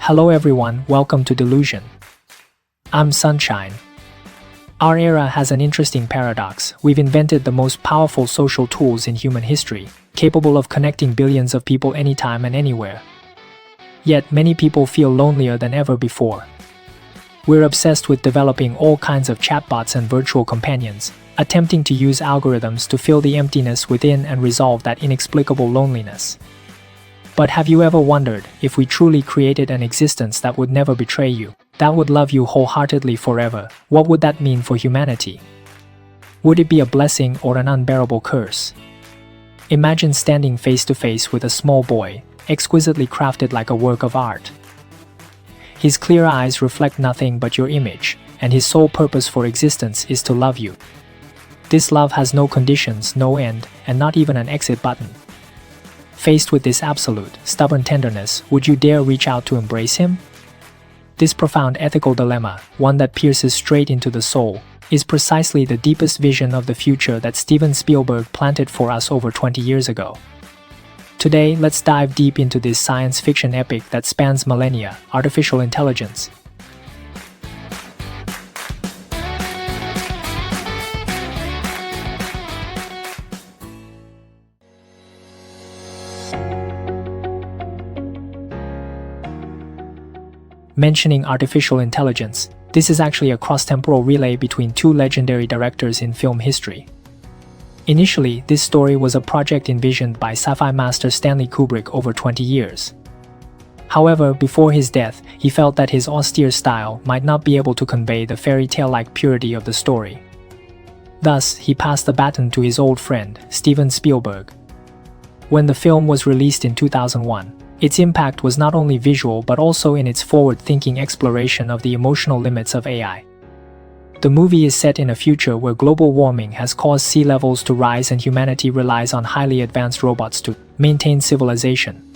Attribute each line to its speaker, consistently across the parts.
Speaker 1: Hello everyone, welcome to Delusion. I'm Sunshine. Our era has an interesting paradox. We've invented the most powerful social tools in human history, capable of connecting billions of people anytime and anywhere. Yet many people feel lonelier than ever before. We're obsessed with developing all kinds of chatbots and virtual companions, attempting to use algorithms to fill the emptiness within and resolve that inexplicable loneliness. But have you ever wondered, if we truly created an existence that would never betray you, that would love you wholeheartedly forever, what would that mean for humanity? Would it be a blessing or an unbearable curse? Imagine standing face to face with a small boy, exquisitely crafted like a work of art. His clear eyes reflect nothing but your image, and his sole purpose for existence is to love you. This love has no conditions, no end, and not even an exit button. Faced with this absolute, stubborn tenderness, would you dare reach out to embrace him? This profound ethical dilemma, one that pierces straight into the soul, is precisely the deepest vision of the future that Steven Spielberg planted for us over 20 years ago. Today, let's dive deep into this science fiction epic that spans millennia, artificial intelligence. Mentioning artificial intelligence, this is actually a cross-temporal relay between two legendary directors in film history. Initially, this story was a project envisioned by sci-fi master Stanley Kubrick over 20 years. However, before his death, he felt that his austere style might not be able to convey the fairy tale-like purity of the story. Thus, he passed the baton to his old friend, Steven Spielberg. When the film was released in 2001, its impact was not only visual but also in its forward-thinking exploration of the emotional limits of AI. The movie is set in a future where global warming has caused sea levels to rise and humanity relies on highly advanced robots to maintain civilization.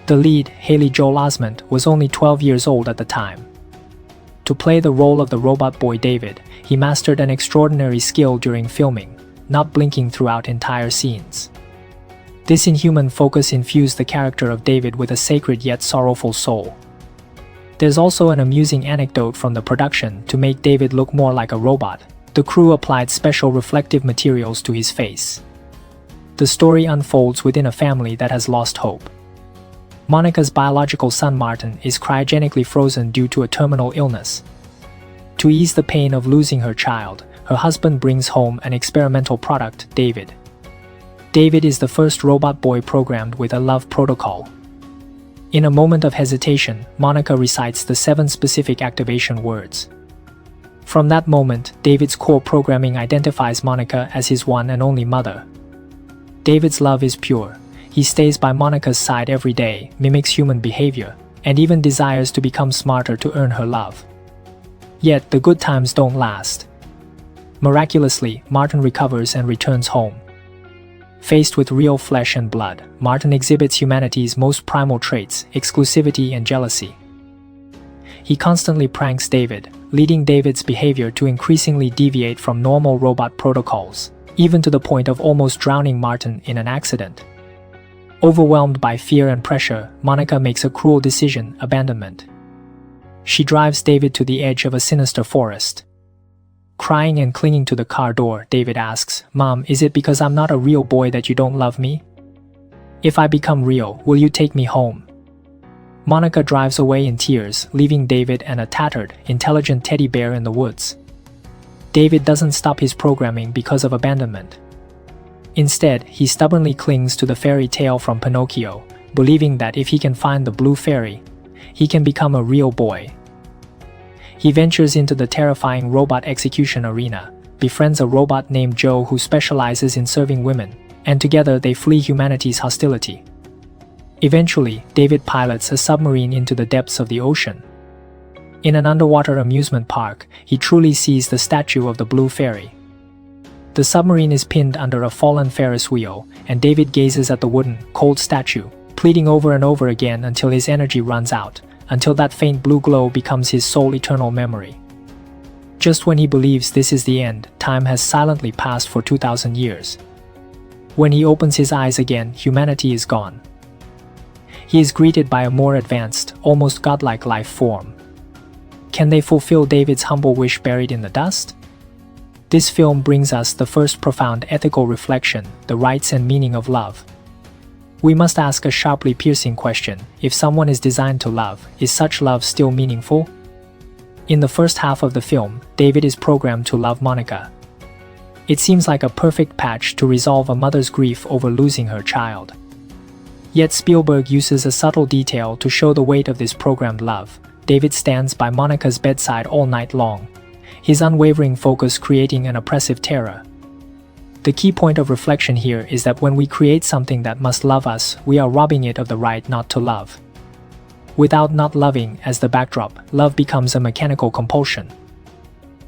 Speaker 1: The lead, Haley Joel Osment, was only 12 years old at the time. To play the role of the robot boy David, he mastered an extraordinary skill during filming, not blinking throughout entire scenes. This inhuman focus infused the character of David with a sacred yet sorrowful soul. There's also an amusing anecdote from the production. To make David look more like a robot, the crew applied special reflective materials to his face. The story unfolds within a family that has lost hope. Monica's biological son Martin is cryogenically frozen due to a terminal illness. To ease the pain of losing her child, her husband brings home an experimental product, David. David is the first robot boy programmed with a love protocol. In a moment of hesitation, Monica recites the 7 specific activation words. From that moment, David's core programming identifies Monica as his one and only mother. David's love is pure. He stays by Monica's side every day, mimics human behavior, and even desires to become smarter to earn her love. Yet, the good times don't last. Miraculously, Martin recovers and returns home. Faced with real flesh and blood, Martin exhibits humanity's most primal traits, exclusivity and jealousy. He constantly pranks David, leading David's behavior to increasingly deviate from normal robot protocols, even to the point of almost drowning Martin in an accident. Overwhelmed by fear and pressure, Monica makes a cruel decision: abandonment. She drives David to the edge of a sinister forest. Crying and clinging to the car door, David asks, "Mom, is it because I'm not a real boy that you don't love me? If I become real, will you take me home?" Monica drives away in tears, leaving David and a tattered, intelligent teddy bear in the woods. David doesn't stop his programming because of abandonment. Instead, he stubbornly clings to the fairy tale from Pinocchio, believing that if he can find the blue fairy, he can become a real boy. He ventures into the terrifying robot execution arena, befriends a robot named Joe who specializes in serving women, and together they flee humanity's hostility. Eventually, David pilots a submarine into the depths of the ocean. In an underwater amusement park, he truly sees the statue of the blue fairy. The submarine is pinned under a fallen Ferris wheel, and David gazes at the wooden, cold statue, pleading over and over again until his energy runs out, until that faint blue glow becomes his sole eternal memory. Just when he believes this is the end, time has silently passed for 2,000 years. When he opens his eyes again, humanity is gone. he is greeted by a more advanced, almost godlike life form. Can they fulfill David's humble wish buried in the dust? This film brings us the first profound ethical reflection, the rights and meaning of love. We must ask a sharply piercing question: if someone is designed to love, is such love still meaningful? In the first half of the film, David is programmed to love Monica. It seems like a perfect patch to resolve a mother's grief over losing her child. Yet Spielberg uses a subtle detail to show the weight of this programmed love. David stands by Monica's bedside all night long, his unwavering focus creating an oppressive terror. The key point of reflection here is that when we create something that must love us, we are robbing it of the right not to love. Without not loving as the backdrop, love becomes a mechanical compulsion.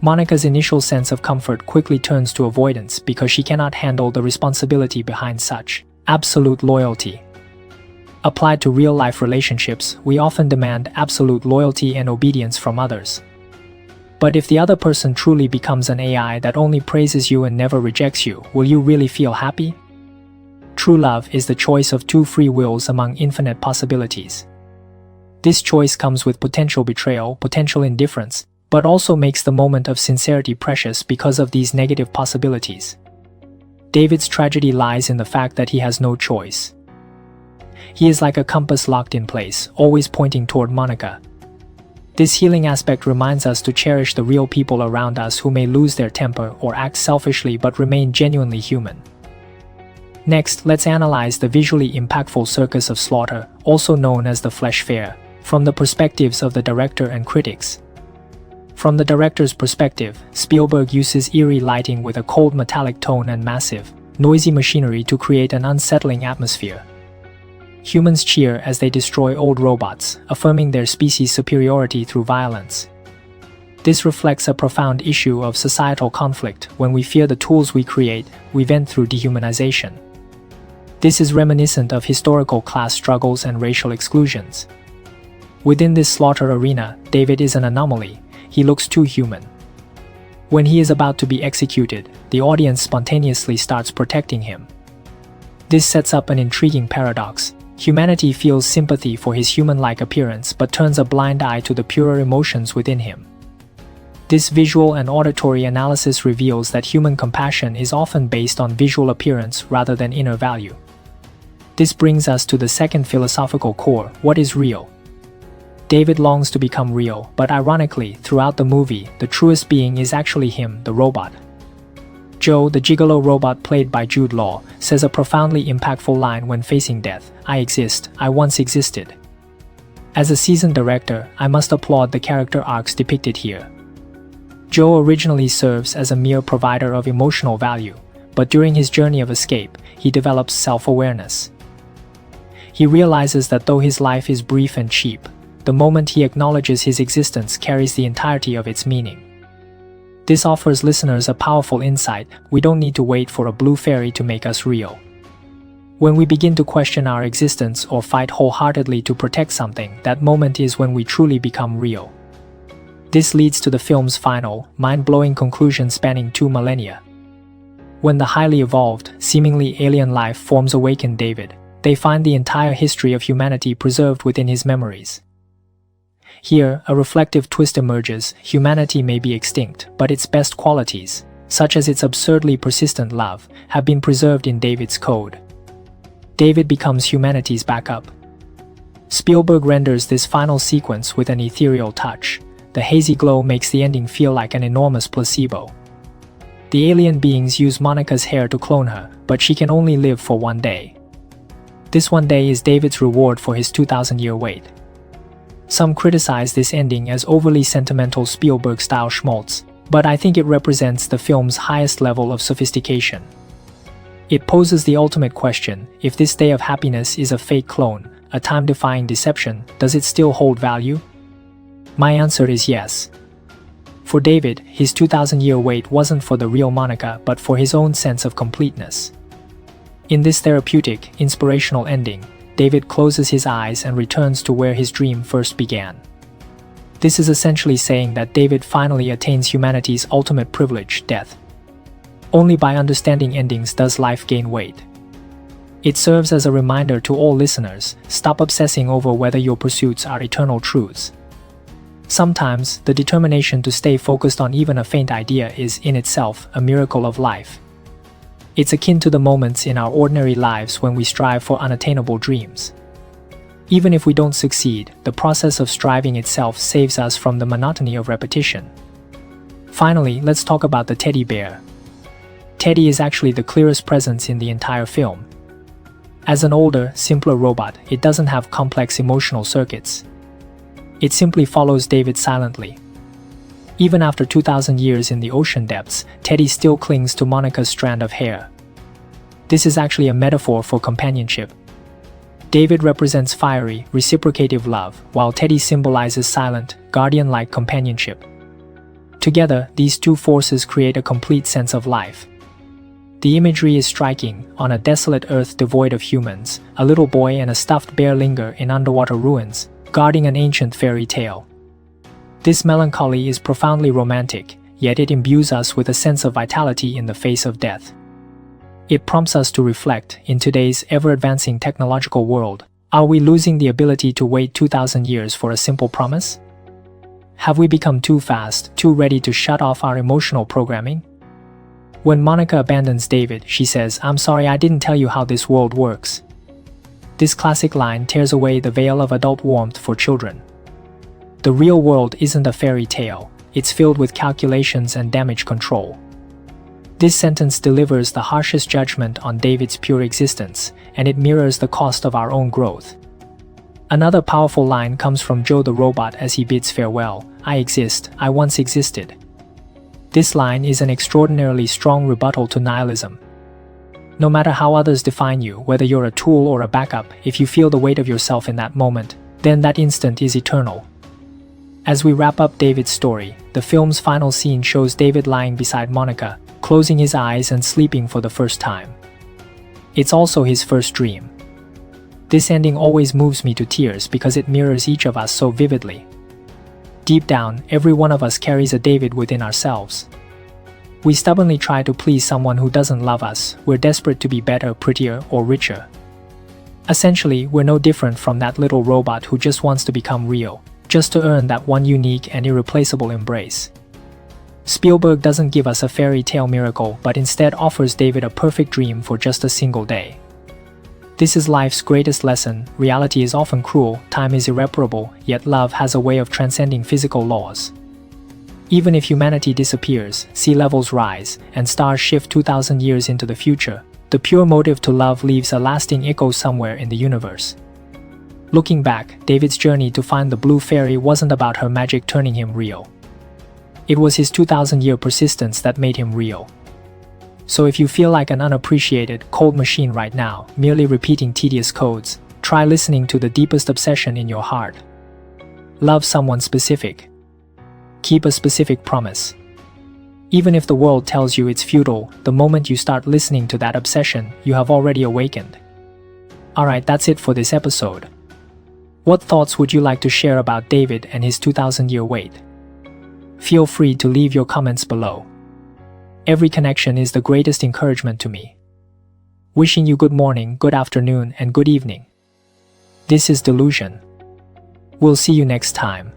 Speaker 1: Monica's initial sense of comfort quickly turns to avoidance because she cannot handle the responsibility behind such absolute loyalty. Applied to real-life relationships, we often demand absolute loyalty and obedience from others. But if the other person truly becomes an AI that only praises you and never rejects you, will you really feel happy? True love is the choice of two free wills among infinite possibilities. This choice comes with potential betrayal, potential indifference, but also makes the moment of sincerity precious because of these negative possibilities. David's tragedy lies in the fact that he has no choice. He is like a compass locked in place, always pointing toward Monica. This healing aspect reminds us to cherish the real people around us who may lose their temper or act selfishly but remain genuinely human. Next, let's analyze the visually impactful circus of slaughter, also known as the Flesh Fair, from the perspectives of the director and critics. From the director's perspective, Spielberg uses eerie lighting with a cold metallic tone and massive, noisy machinery to create an unsettling atmosphere. Humans cheer as they destroy old robots, affirming their species' superiority through violence. This reflects a profound issue of societal conflict. When we fear the tools we create, we vent through dehumanization. This is reminiscent of historical class struggles and racial exclusions. Within this slaughter arena, David is an anomaly. He looks too human. When he is about to be executed, the audience spontaneously starts protecting him. This sets up an intriguing paradox. Humanity feels sympathy for his human-like appearance but turns a blind eye to the purer emotions within him. This visual and auditory analysis reveals that human compassion is often based on visual appearance rather than inner value. This brings us to the second philosophical core: what is real? David longs to become real, but ironically, throughout the movie, the truest being is actually him, the robot. Joe, the gigolo robot played by Jude Law, says a profoundly impactful line when facing death: "I exist, I once existed." As a seasoned director, I must applaud the character arcs depicted here. Joe originally serves as a mere provider of emotional value, but during his journey of escape, he develops self-awareness. He realizes that though his life is brief and cheap, the moment he acknowledges his existence carries the entirety of its meaning. This offers listeners a powerful insight: we don't need to wait for a blue fairy to make us real. When we begin to question our existence or fight wholeheartedly to protect something, that moment is when we truly become real. This leads to the film's final, mind-blowing conclusion spanning 2 millennia. When the highly evolved, seemingly alien life forms awaken David, they find the entire history of humanity preserved within his memories. Here, a reflective twist emerges: humanity may be extinct, but its best qualities, such as its absurdly persistent love, have been preserved in David's code. David becomes humanity's backup. Spielberg renders this final sequence with an ethereal touch. The hazy glow makes the ending feel like an enormous placebo. The alien beings use Monica's hair to clone her, but she can only live for one day. This one day is David's reward for his 2,000-year wait. Some criticize this ending as overly sentimental Spielberg-style schmaltz, but I think it represents the film's highest level of sophistication. It poses the ultimate question: if this day of happiness is a fake clone, a time-defying deception, does it still hold value? My answer is yes. For David, his 2,000-year wait wasn't for the real Monica but for his own sense of completeness. In this therapeutic, inspirational ending, David closes his eyes and returns to where his dream first began. This is essentially saying that David finally attains humanity's ultimate privilege: death. Only by understanding endings does life gain weight. It serves as a reminder to all listeners, stop obsessing over whether your pursuits are eternal truths. Sometimes, the determination to stay focused on even a faint idea is, in itself, a miracle of life. It's akin to the moments in our ordinary lives when we strive for unattainable dreams. Even if we don't succeed, the process of striving itself saves us from the monotony of repetition. Finally, let's talk about the teddy bear. Teddy is actually the clearest presence in the entire film. As an older, simpler robot, it doesn't have complex emotional circuits. It simply follows David silently. Even after 2,000 years in the ocean depths, Teddy still clings to Monica's strand of hair. This is actually a metaphor for companionship. David represents fiery, reciprocative love, while Teddy symbolizes silent, guardian-like companionship. Together, these two forces create a complete sense of life. The imagery is striking. On a desolate earth devoid of humans, a little boy and a stuffed bear linger in underwater ruins, guarding an ancient fairy tale. This melancholy is profoundly romantic, yet it imbues us with a sense of vitality in the face of death. It prompts us to reflect, in today's ever-advancing technological world, are we losing the ability to wait 2,000 years for a simple promise? Have we become too fast, too ready to shut off our emotional programming? When Monica abandons David, she says, "I'm sorry I didn't tell you how this world works." This classic line tears away the veil of adult warmth for children. The real world isn't a fairy tale, it's filled with calculations and damage control. This sentence delivers the harshest judgment on David's pure existence, and it mirrors the cost of our own growth. Another powerful line comes from Joe the robot as he bids farewell, "I exist, I once existed." This line is an extraordinarily strong rebuttal to nihilism. No matter how others define you, whether you're a tool or a backup, if you feel the weight of yourself in that moment, then that instant is eternal. As we wrap up David's story, the film's final scene shows David lying beside Monica, closing his eyes and sleeping for the first time. It's also his first dream. This ending always moves me to tears because it mirrors each of us so vividly. Deep down, every one of us carries a David within ourselves. We stubbornly try to please someone who doesn't love us. We're desperate to be better, prettier, or richer. Essentially, we're no different from that little robot who just wants to become real, just to earn that one unique and irreplaceable embrace. Spielberg doesn't give us a fairy tale miracle, but instead offers David a perfect dream for just a single day. This is life's greatest lesson. Reality is often cruel, time is irreparable, yet love has a way of transcending physical laws. Even if humanity disappears, sea levels rise, and stars shift 2,000 years into the future, the pure motive to love leaves a lasting echo somewhere in the universe. Looking back, David's journey to find the blue fairy wasn't about her magic turning him real. It was his 2,000-year persistence that made him real. So if you feel like an unappreciated, cold machine right now, merely repeating tedious codes, try listening to the deepest obsession in your heart. Love someone specific. Keep a specific promise. Even if the world tells you it's futile, the moment you start listening to that obsession, you have already awakened. Alright, that's it for this episode. What thoughts would you like to share about David and his 2,000-year wait? Feel free to leave your comments below. Every connection is the greatest encouragement to me. Wishing you good morning, good afternoon, and good evening. This is Delusion. We'll see you next time.